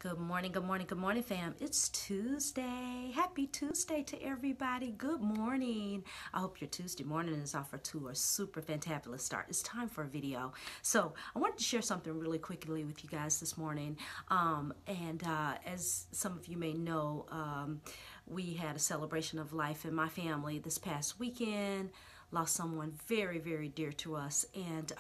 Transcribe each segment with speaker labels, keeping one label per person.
Speaker 1: Good morning, good morning, good morning, fam. It's Tuesday. Happy Tuesday to everybody. Good morning. I hope your Tuesday morning is off to a super fantabulous start. It's time for a video. So I wanted to share something really quickly with you guys this morning. As some of you may know, we had a celebration of life in my family this past weekend. Lost someone very, very dear to us, and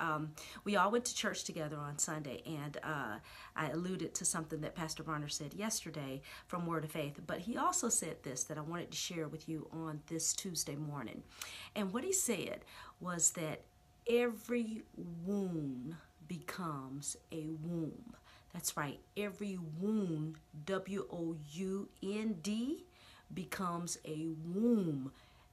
Speaker 1: we all went to church together on Sunday, and I alluded to something that Pastor Varner said yesterday from Word of Faith, but he also said this that I wanted to share with you on this Tuesday morning. And what he said was that every wound becomes a womb. That's right, every wound, W-O-U-N-D, becomes a womb,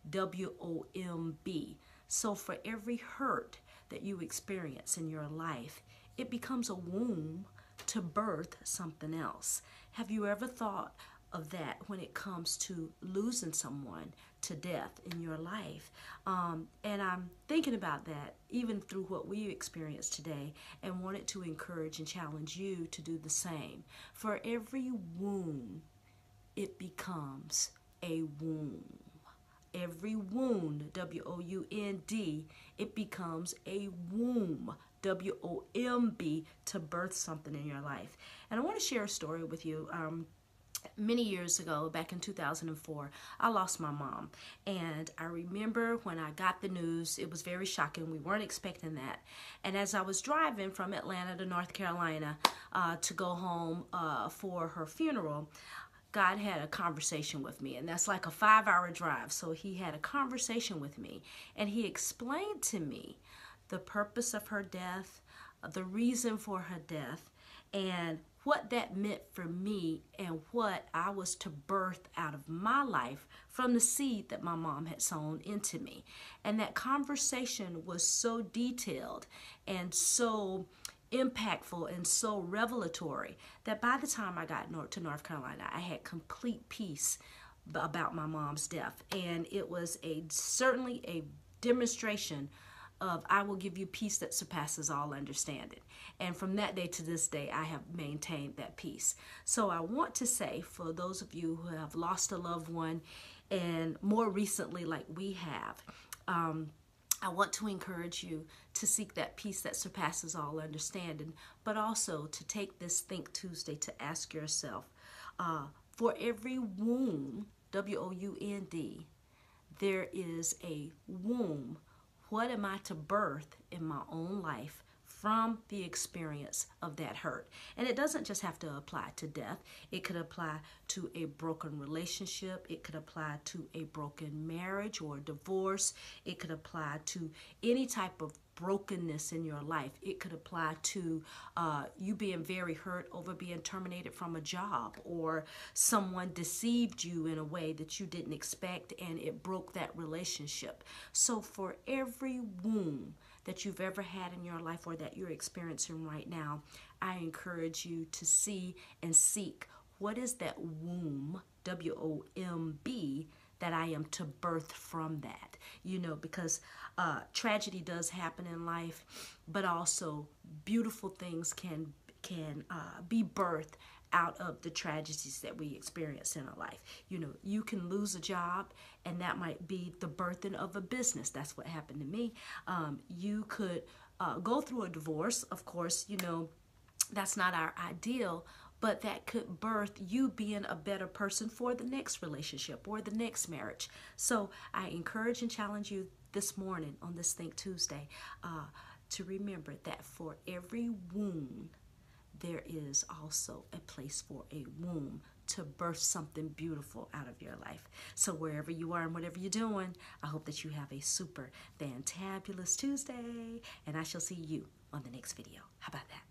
Speaker 1: W-O-M-B. So for every hurt that you experience in your life, it becomes a womb to birth something else. Have you ever thought of that when it comes to losing someone to death in your life? And I'm thinking about that even through what we experienced today, and wanted to encourage and challenge you to do the same. For every wound, it becomes a womb. Every wound, W-O-U-N-D, it becomes a womb, W-O-M-B, to birth something in your life. And I want to share a story with you. Many years ago, back in 2004, I lost my mom. And I remember when I got the news, it was very shocking. We weren't expecting that. And as I was driving from Atlanta to North Carolina to go home for her funeral, God had a conversation with me, and that's like a 5-hour drive. So he had a conversation with me, and he explained to me the purpose of her death, the reason for her death, and what that meant for me, and what I was to birth out of my life from the seed that my mom had sown into me. And that conversation was so detailed and so impactful and so revelatory that by the time I got to North Carolina, I had complete peace about my mom's death. And it was certainly a demonstration of, I will give you peace that surpasses all understanding. And from that day to this day, I have maintained that peace. So I want to say, for those of you who have lost a loved one, and more recently like we have, I want to encourage you to seek that peace that surpasses all understanding, but also to take this Think Tuesday to ask yourself, for every wound, W-O-U-N-D, there is a womb. What am I to birth in my own life from the experience of that hurt? And it doesn't just have to apply to death. It could apply to a broken relationship. It could apply to a broken marriage or divorce. It could apply to any type of brokenness in your life. It could apply to you being very hurt over being terminated from a job, or someone deceived you in a way that you didn't expect and it broke that relationship. So for every wound that you've ever had in your life or that you're experiencing right now, I encourage you to see and seek, what is that womb, W-O-M-B, that I am to birth from that. You know, because tragedy does happen in life, but also beautiful things can be birthed out of the tragedies that we experience in our life. You know, you can lose a job, and that might be the birthing of a business. That's what happened to me. You could go through a divorce. Of course, you know, that's not our ideal, but that could birth you being a better person for the next relationship or the next marriage. So I encourage and challenge you this morning on this Think Tuesday to remember that for every wound, there is also a place for a womb to birth something beautiful out of your life. So wherever you are and whatever you're doing, I hope that you have a super fantabulous Tuesday, and I shall see you on the next video. How about that?